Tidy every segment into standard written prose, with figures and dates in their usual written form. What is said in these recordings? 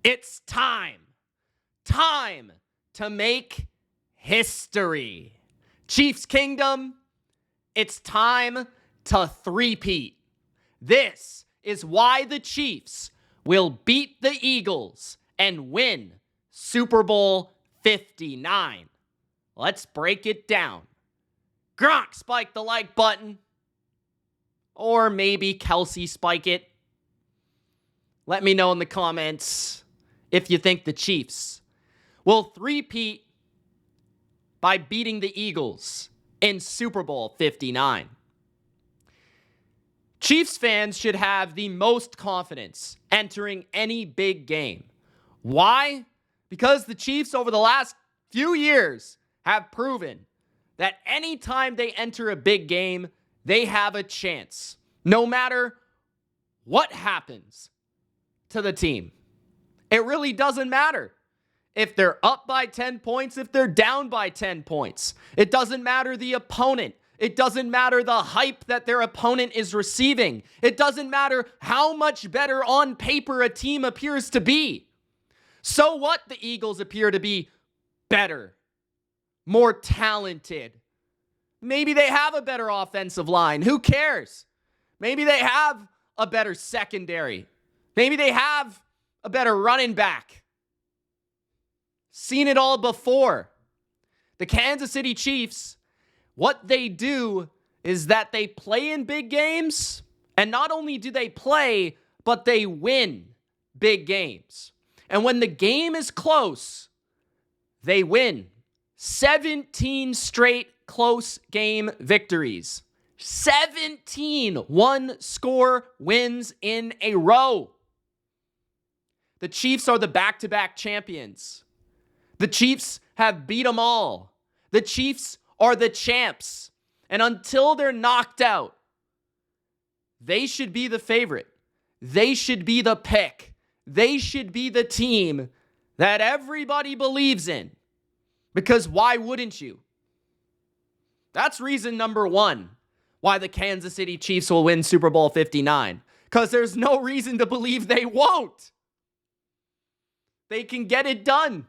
It's time. Time to make history. Chiefs Kingdom, it's time to three-peat. This is why the Chiefs will beat the Eagles and win Super Bowl 59. Let's break it down. Gronk, spike the like button. Or maybe Kelsey spike it. Let me know in the comments if you think the Chiefs will three-peat by beating the Eagles in Super Bowl 59. Chiefs fans should have the most confidence entering any big game. Why? Because the Chiefs over the last few years have proven that anytime they enter a big game, they have a chance, no matter what happens to the team. It really doesn't matter if they're up by 10 points, if they're down by 10 points. It doesn't matter the opponent. It doesn't matter the hype that their opponent is receiving. It doesn't matter how much better on paper a team appears to be. So what? The Eagles appear to be better, more talented. Maybe they have a better offensive line. Who cares? Maybe they have a better secondary. Maybe they have a better running back. Seen it all before. The Kansas City Chiefs, what they do is that they play in big games, and not only do they play, but they win big games. And when the game is close, they win. 17 straight close game victories. 17 one-score wins in a row. The Chiefs are the back-to-back champions. The Chiefs have beat them all. The Chiefs are the champs. And until they're knocked out, they should be the favorite. They should be the pick. They should be the team that everybody believes in. Because why wouldn't you? That's reason number one why the Kansas City Chiefs will win Super Bowl 59. Because there's no reason to believe they won't. They can get it done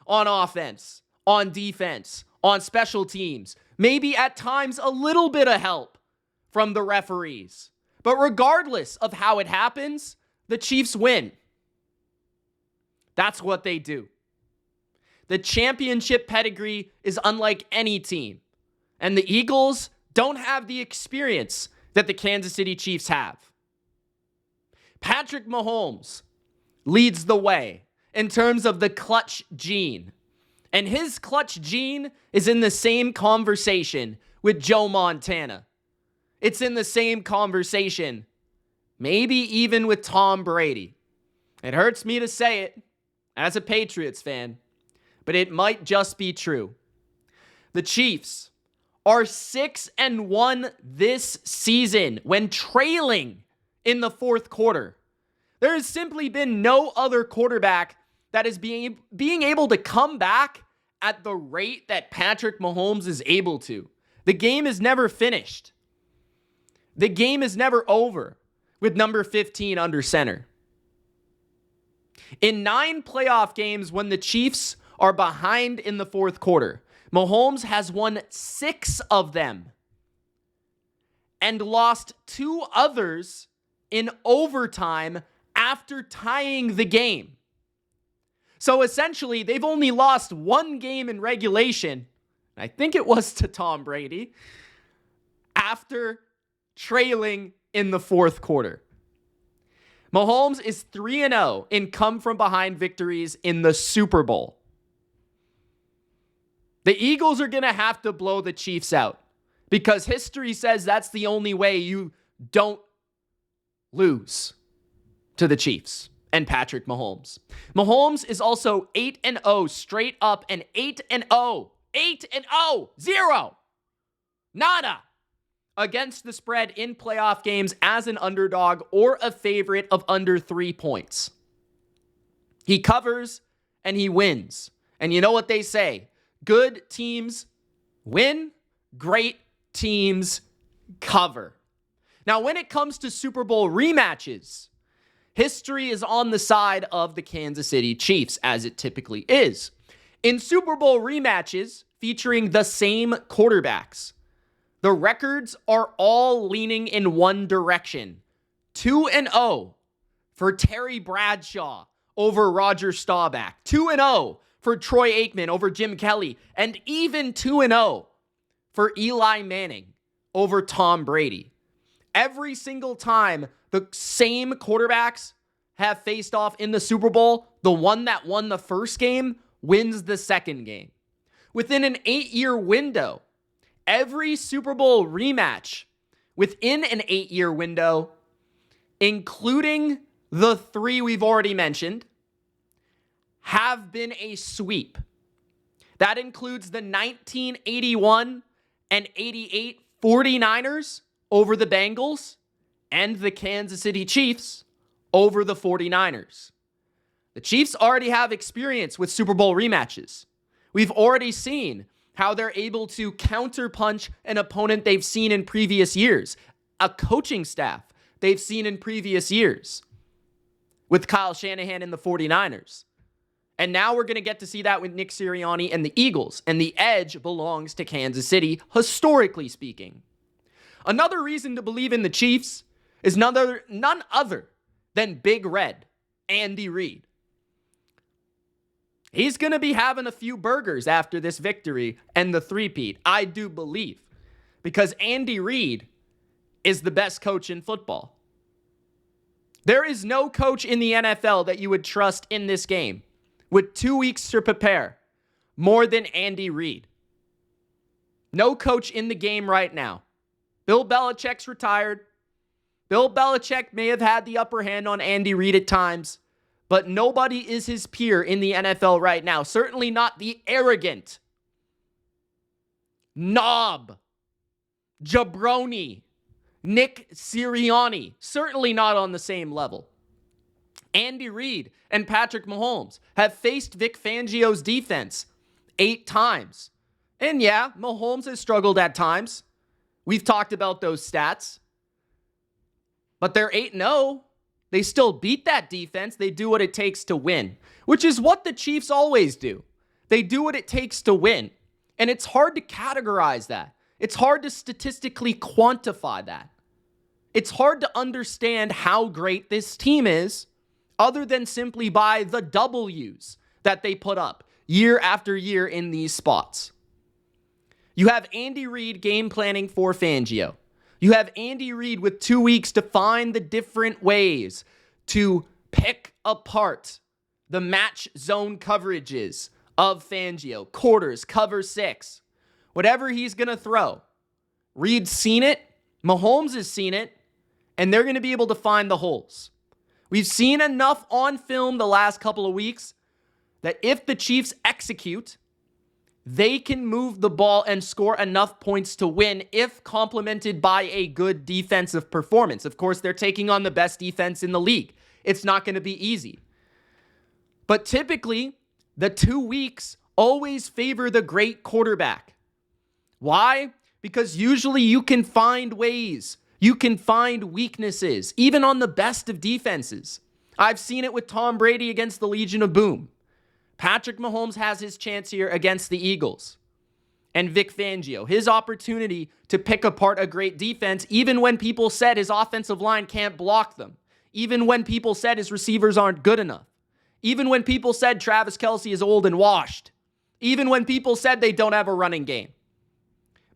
on offense, on defense, on special teams. Maybe at times a little bit of help from the referees. But regardless of how it happens, the Chiefs win. That's what they do. The championship pedigree is unlike any team. And the Eagles don't have the experience that the Kansas City Chiefs have. Patrick Mahomes leads the way in terms of the clutch gene. And his clutch gene is in the same conversation with Joe Montana. It's in the same conversation, maybe even with Tom Brady. It hurts me to say it as a Patriots fan, but it might just be true. The Chiefs are 6-1 this season when trailing in the fourth quarter. There has simply been no other quarterback that is being able to come back at the rate that Patrick Mahomes is able to. The game is never finished. The game is never over with number 15 under center. In 9 playoff games when the Chiefs are behind in the fourth quarter, Mahomes has won 6 of them and lost 2 others in overtime after tying the game. So essentially, they've only lost 1 game in regulation, I think it was to Tom Brady, after trailing in the fourth quarter. Mahomes is 3-0 in come-from-behind victories in the Super Bowl. The Eagles are going to have to blow the Chiefs out because history says that's the only way you don't lose to the Chiefs and Patrick Mahomes. Mahomes is also 8-0 straight up and 8-0. 8-0. 0. Nada. Against the spread in playoff games as an underdog or a favorite of under 3 points. He covers and he wins. And you know what they say? Good teams win, great teams cover. Now, when it comes to Super Bowl rematches, history is on the side of the Kansas City Chiefs, as it typically is. In Super Bowl rematches featuring the same quarterbacks, the records are all leaning in one direction. 2-0 for Terry Bradshaw over Roger Staubach. 2-0 for Troy Aikman over Jim Kelly. And even 2-0 for Eli Manning over Tom Brady. Every single time the same quarterbacks have faced off in the Super Bowl, the one that won the first game wins the second game. Within an 8-year window, every Super Bowl rematch within an 8-year window, including the three we've already mentioned, have been a sweep. That includes the 1981 and 88 49ers over the Bengals and the Kansas City Chiefs over the 49ers. The Chiefs already have experience with Super Bowl rematches. We've already seen how they're able to counterpunch an opponent they've seen in previous years, a coaching staff they've seen in previous years with Kyle Shanahan and the 49ers. And now we're going to get to see that with Nick Sirianni and the Eagles, and the edge belongs to Kansas City, historically speaking. Another reason to believe in the Chiefs is none other than Big Red, Andy Reid. He's going to be having a few burgers after this victory and the three-peat, I do believe, because Andy Reid is the best coach in football. There is no coach in the NFL that you would trust in this game with 2 weeks to prepare more than Andy Reid. No coach in the game right now. Bill Belichick's retired. Bill Belichick may have had the upper hand on Andy Reid at times, but nobody is his peer in the NFL right now. Certainly not the arrogant, knob, jabroni, Nick Sirianni. Certainly not on the same level. Andy Reid and Patrick Mahomes have faced Vic Fangio's defense 8 times. And yeah, Mahomes has struggled at times. We've talked about those stats. But they're 8-0. They still beat that defense. They do what it takes to win, which is what the Chiefs always do. They do what it takes to win. And it's hard to categorize that. It's hard to statistically quantify that. It's hard to understand how great this team is other than simply by the W's that they put up year after year in these spots. You have Andy Reid game planning for Fangio. You have Andy Reid with 2 weeks to find the different ways to pick apart the match zone coverages of Fangio. Quarters, cover 6. Whatever he's going to throw. Reid's seen it. Mahomes has seen it. And they're going to be able to find the holes. We've seen enough on film the last couple of weeks that if the Chiefs execute, they can move the ball and score enough points to win if complemented by a good defensive performance. Of course, they're taking on the best defense in the league. It's not going to be easy. But typically, the 2 weeks always favor the great quarterback. Why? Because usually you can find ways. You can find weaknesses, even on the best of defenses. I've seen it with Tom Brady against the Legion of Boom. Patrick Mahomes has his chance here against the Eagles. And Vic Fangio, his opportunity to pick apart a great defense, even when people said his offensive line can't block them. Even when people said his receivers aren't good enough. Even when people said Travis Kelce is old and washed. Even when people said they don't have a running game.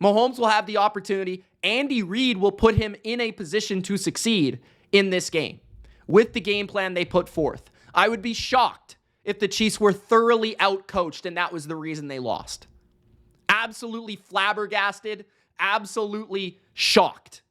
Mahomes will have the opportunity. Andy Reid will put him in a position to succeed in this game with the game plan they put forth. I would be shocked if the Chiefs were thoroughly outcoached and that was the reason they lost. Absolutely flabbergasted, absolutely shocked.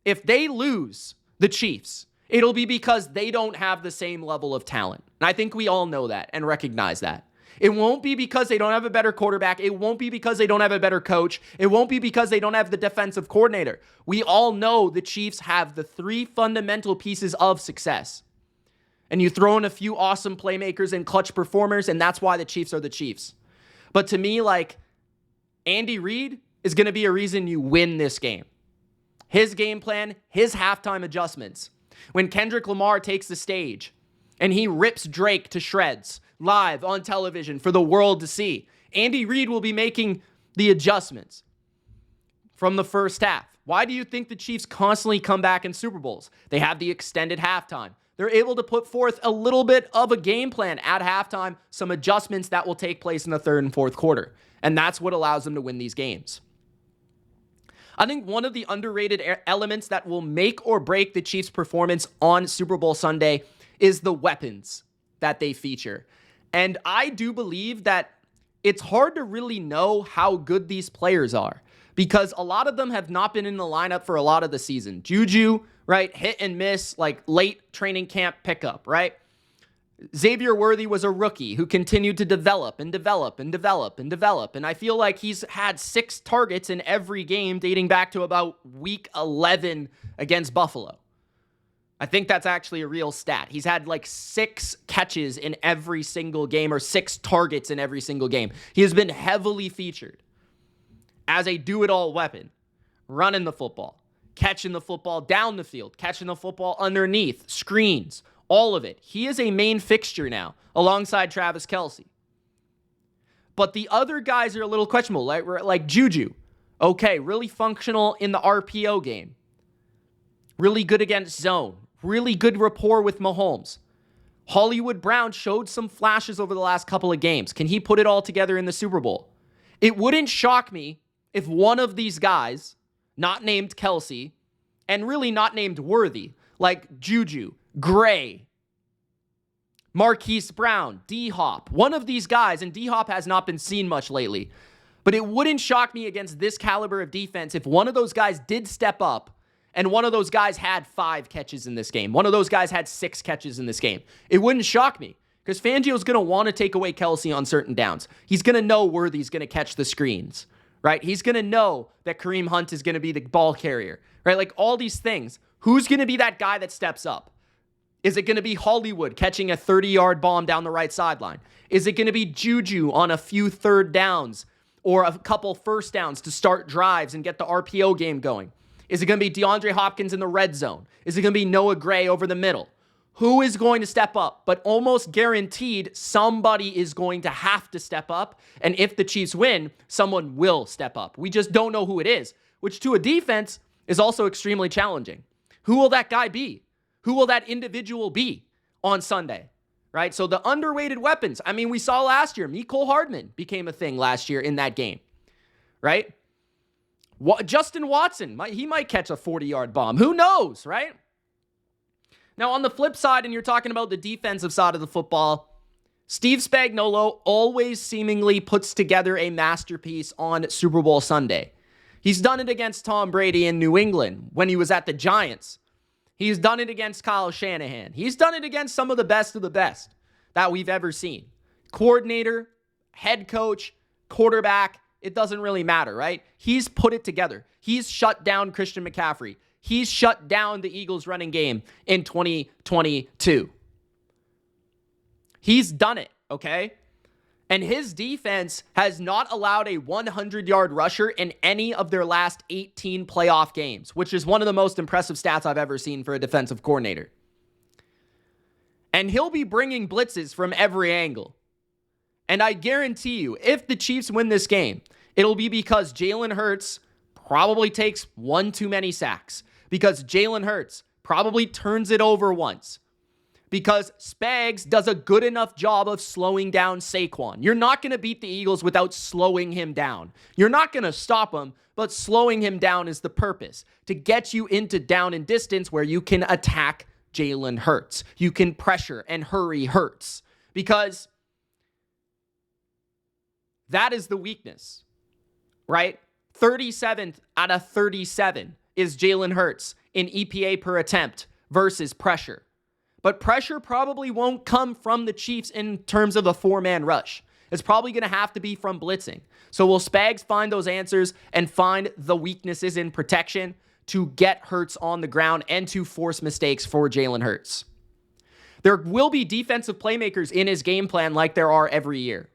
If they lose the Chiefs, it'll be because they don't have the same level of talent. And I think we all know that and recognize that. It won't be because they don't have a better quarterback. It won't be because they don't have a better coach. It won't be because they don't have the defensive coordinator. We all know the Chiefs have the 3 fundamental pieces of success. And you throw in a few awesome playmakers and clutch performers, and that's why the Chiefs are the Chiefs. But to me, Andy Reid is going to be a reason you win this game. His game plan, his halftime adjustments. When Kendrick Lamar takes the stage and he rips Drake to shreds live on television for the world to see, Andy Reid will be making the adjustments from the first half. Why do you think the Chiefs constantly come back in Super Bowls? They have the extended halftime. They're able to put forth a little bit of a game plan at halftime, some adjustments that will take place in the third and fourth quarter. And that's what allows them to win these games. I think one of the underrated elements that will make or break the Chiefs' performance on Super Bowl Sunday is the weapons that they feature. And I do believe that it's hard to really know how good these players are because a lot of them have not been in the lineup for a lot of the season. Juju, right? Hit and miss, like late training camp pickup, right? Xavier Worthy was a rookie who continued to develop and develop and develop and develop. And I feel like he's had 6 targets in every game dating back to about week 11 against Buffalo. I think that's actually a real stat. He's had like 6 catches in every single game or 6 targets in every single game. He has been heavily featured as a do-it-all weapon, running the football, catching the football down the field, catching the football underneath, screens, all of it. He is a main fixture now alongside Travis Kelce. But the other guys are a little questionable, like Juju. Okay, really functional in the RPO game. Really good against zone. Really good rapport with Mahomes. Hollywood Brown showed some flashes over the last couple of games. Can he put it all together in the Super Bowl? It wouldn't shock me if one of these guys, not named Kelce, and really not named Worthy, like Juju, Gray, Marquise Brown, D-Hop, one of these guys, and D-Hop has not been seen much lately, but it wouldn't shock me against this caliber of defense if one of those guys did step up and one of those guys had 5 catches in this game. One of those guys had 6 catches in this game. It wouldn't shock me because Fangio's going to want to take away Kelce on certain downs. He's going to know Worthy's going to catch the screens, right? He's going to know that Kareem Hunt is going to be the ball carrier, right? Like all these things. Who's going to be that guy that steps up? Is it going to be Hollywood catching a 30-yard bomb down the right sideline? Is it going to be Juju on a few third downs or a couple first downs to start drives and get the RPO game going? Is it going to be DeAndre Hopkins in the red zone? Is it going to be Noah Gray over the middle? Who is going to step up? But almost guaranteed, somebody is going to have to step up. And if the Chiefs win, someone will step up. We just don't know who it is, which to a defense is also extremely challenging. Who will that guy be? Who will that individual be on Sunday? Right? So the underrated weapons. I mean, we saw last year, Mecole Hardman became a thing last year in that game. Right? Justin Watson, he might catch a 40-yard bomb. Who knows, right? Now, on the flip side, and you're talking about the defensive side of the football, Steve Spagnuolo always seemingly puts together a masterpiece on Super Bowl Sunday. He's done it against Tom Brady in New England when he was at the Giants. He's done it against Kyle Shanahan. He's done it against some of the best that we've ever seen. Coordinator, head coach, quarterback, it doesn't really matter, right? He's put it together. He's shut down Christian McCaffrey. He's shut down the Eagles running game in 2022. He's done it, okay? And his defense has not allowed a 100-yard rusher in any of their last 18 playoff games, which is one of the most impressive stats I've ever seen for a defensive coordinator. And he'll be bringing blitzes from every angle. And I guarantee you, if the Chiefs win this game, it'll be because Jalen Hurts probably takes 1 too many sacks, because Jalen Hurts probably turns it over once, because Spags does a good enough job of slowing down Saquon. You're not going to beat the Eagles without slowing him down. You're not going to stop him, but slowing him down is the purpose, to get you into down and distance where you can attack Jalen Hurts. You can pressure and hurry Hurts, because that is the weakness, right? 37th out of 37 is Jalen Hurts in EPA per attempt versus pressure. But pressure probably won't come from the Chiefs in terms of a 4-man rush. It's probably going to have to be from blitzing. So will Spags find those answers and find the weaknesses in protection to get Hurts on the ground and to force mistakes for Jalen Hurts? There will be defensive playmakers in his game plan like there are every year,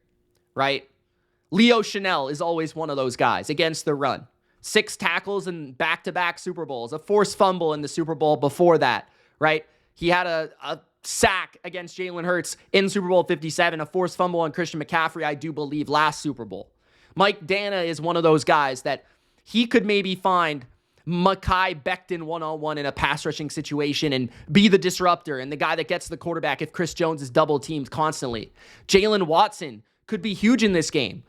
right? Leo Chanel is always one of those guys against the run. 6 tackles in back-to-back Super Bowls, a forced fumble in the Super Bowl before that, right? He had a sack against Jalen Hurts in Super Bowl 57, a forced fumble on Christian McCaffrey, I do believe, last Super Bowl. Mike Dana is one of those guys that he could maybe find Mekhi Becton one-on-one in a pass rushing situation and be the disruptor and the guy that gets the quarterback if Chris Jones is double teamed constantly. Jalen Watson could be huge in this game,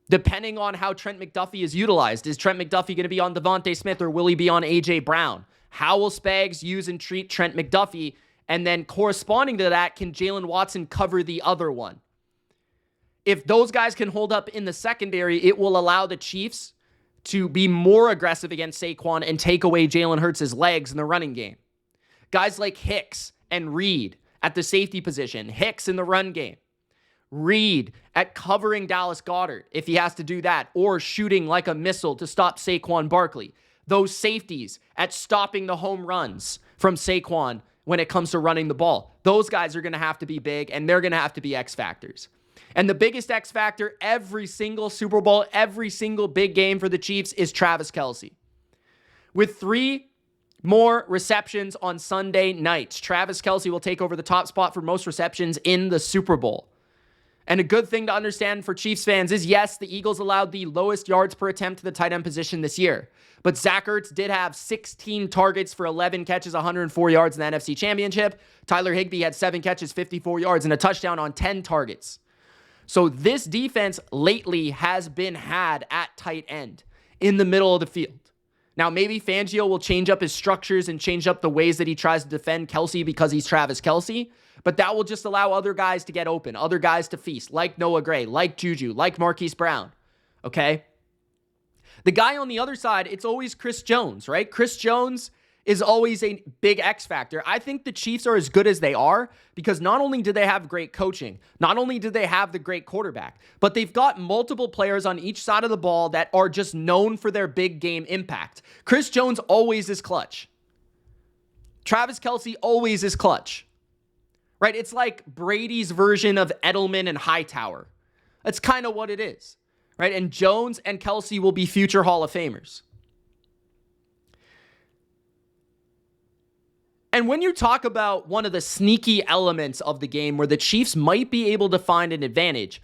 depending on how Trent McDuffie is utilized. Is Trent McDuffie going to be on Devontae Smith or will he be on A.J. Brown? How will Spags use and treat Trent McDuffie? And then corresponding to that, can Jalen Watson cover the other one? If those guys can hold up in the secondary, it will allow the Chiefs to be more aggressive against Saquon and take away Jalen Hurts' legs in the running game. Guys like Hicks and Reed at the safety position. Hicks in the run game. Reed at covering Dallas Goedert if he has to do that, or shooting like a missile to stop Saquon Barkley. Those safeties at stopping the home runs from Saquon when it comes to running the ball. Those guys are going to have to be big, and they're going to have to be X factors. And the biggest X factor every single Super Bowl, every single big game for the Chiefs is Travis Kelce. With 3 more receptions on Sunday nights, Travis Kelce will take over the top spot for most receptions in the Super Bowl. And a good thing to understand for Chiefs fans is, yes, the Eagles allowed the lowest yards per attempt to the tight end position this year. But Zach Ertz did have 16 targets for 11 catches, 104 yards in the NFC Championship. Tyler Higbee had 7 catches, 54 yards, and a touchdown on 10 targets. So this defense lately has been had at tight end in the middle of the field. Now, maybe Fangio will change up his structures and change up the ways that he tries to defend Kelce because he's Travis Kelce, but that will just allow other guys to get open, other guys to feast, like Noah Gray, like Juju, like Marquise Brown, okay? The guy on the other side, it's always Chris Jones, right? Chris Jones is always a big X factor. I think the Chiefs are as good as they are because not only do they have great coaching, not only do they have the great quarterback, but they've got multiple players on each side of the ball that are just known for their big game impact. Chris Jones always is clutch. Travis Kelce always is clutch, right? It's like Brady's version of Edelman and Hightower. That's kind of what it is, right? And Jones and Kelce will be future Hall of Famers. And when you talk about one of the sneaky elements of the game where the Chiefs might be able to find an advantage,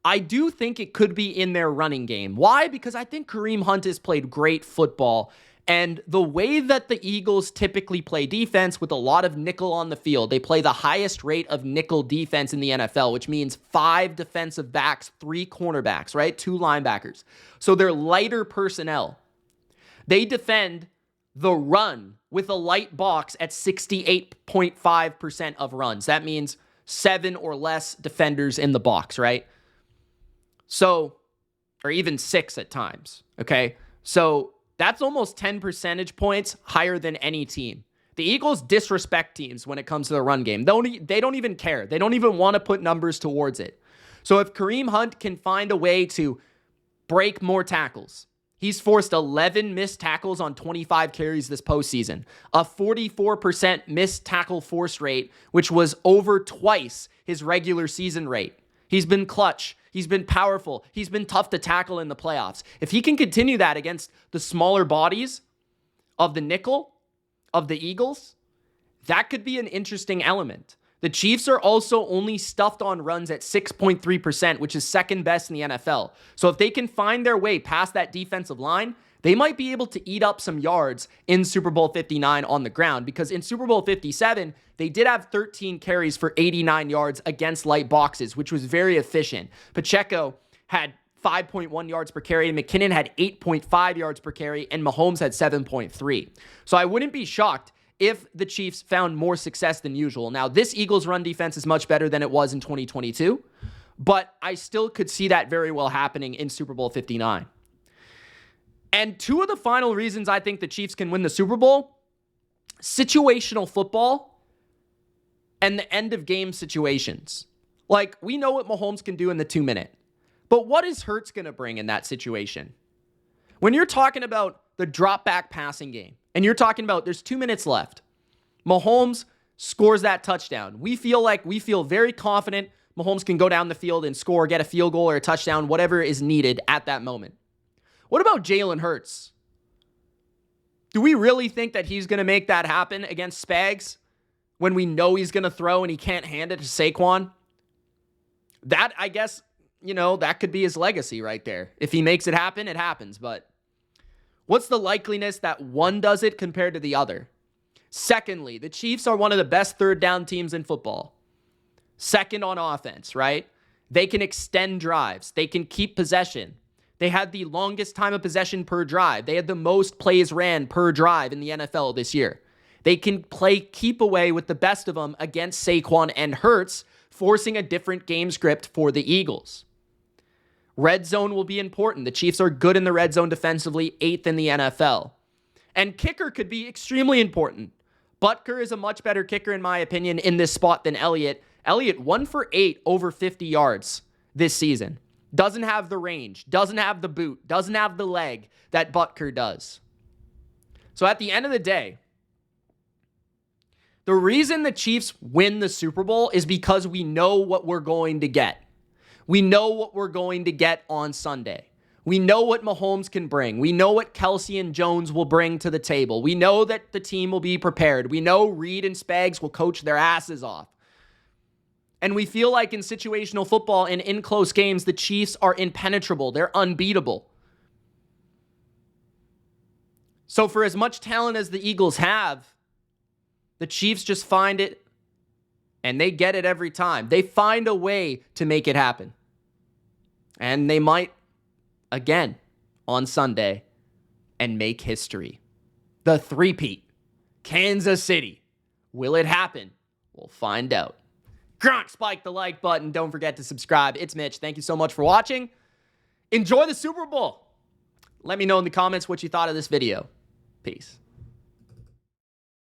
I do think it could be in their running game. Why? Because I think Kareem Hunt has played great football. And the way that the Eagles typically play defense with a lot of nickel on the field, they play the highest rate of nickel defense in the NFL, which means 5 defensive backs, 3 cornerbacks, right? 2 linebackers. So they're lighter personnel. They defend the run with a light box at 68.5% of runs. That means 7 or less defenders in the box, right? So, or even 6 at times, okay? So that's almost 10 percentage points higher than any team. The Eagles disrespect teams when it comes to the run game. They don't even care. They don't even want to put numbers towards it. So if Kareem Hunt can find a way to break more tackles, he's forced 11 missed tackles on 25 carries this postseason, a 44% missed tackle force rate, which was over twice his regular season rate. He's been clutch. He's been powerful. He's been tough to tackle in the playoffs. If he can continue that against the smaller bodies of the nickel, of the Eagles, that could be an interesting element. The Chiefs are also only stuffed on runs at 6.3%, which is second best in the NFL. So if they can find their way past that defensive line, they might be able to eat up some yards in Super Bowl 59 on the ground, because in Super Bowl 57, they did have 13 carries for 89 yards against light boxes, which was very efficient. Pacheco had 5.1 yards per carry, and McKinnon had 8.5 yards per carry, and Mahomes had 7.3. So I wouldn't be shocked if the Chiefs found more success than usual. Now, this Eagles run defense is much better than it was in 2022, but I still could see that very well happening in Super Bowl 59. And 2 of the final reasons I think the Chiefs can win the Super Bowl: situational football and the end of game situations. Like, we know what Mahomes can do in the 2-minute, but what is Hurts going to bring in that situation? When you're talking about the drop back passing game, and you're talking about there's 2 minutes left, Mahomes scores that touchdown. We feel very confident Mahomes can go down the field and score, get a field goal or a touchdown, whatever is needed at that moment. What about Jalen Hurts? Do we really think that he's going to make that happen against Spags when we know he's going to throw and he can't hand it to Saquon? That, I guess, that could be his legacy right there. If he makes it happen, it happens. But what's the likeliness that one does it compared to the other? Secondly, the Chiefs are one of the best third down teams in football. Second on offense, right? They can extend drives. They can keep possession. They had the longest time of possession per drive. They had the most plays ran per drive in the NFL this year. They can play keep away with the best of them against Saquon and Hurts, forcing a different game script for the Eagles. Red zone will be important. The Chiefs are good in the red zone defensively, 8th in the NFL. And kicker could be extremely important. Butker is a much better kicker, in my opinion, in this spot than Elliott. Elliott, 1 for 8 over 50 yards this season. Doesn't have the range, doesn't have the boot, doesn't have the leg that Butker does. So at the end of the day, the reason the Chiefs win the Super Bowl is because we know what we're going to get. We know what we're going to get on Sunday. We know what Mahomes can bring. We know what Kelsey and Jones will bring to the table. We know that the team will be prepared. We know Reed and Spags will coach their asses off. And we feel like in situational football and in close games, the Chiefs are impenetrable. They're unbeatable. So for as much talent as the Eagles have, the Chiefs just find it, and they get it every time. They find a way to make it happen. And they might, again, on Sunday, and make history. The Three-Peat. Kansas City. Will it happen? We'll find out. Gronk, spike the like button. Don't forget to subscribe. It's Mitch. Thank you so much for watching. Enjoy the Super Bowl. Let me know in the comments what you thought of this video. Peace.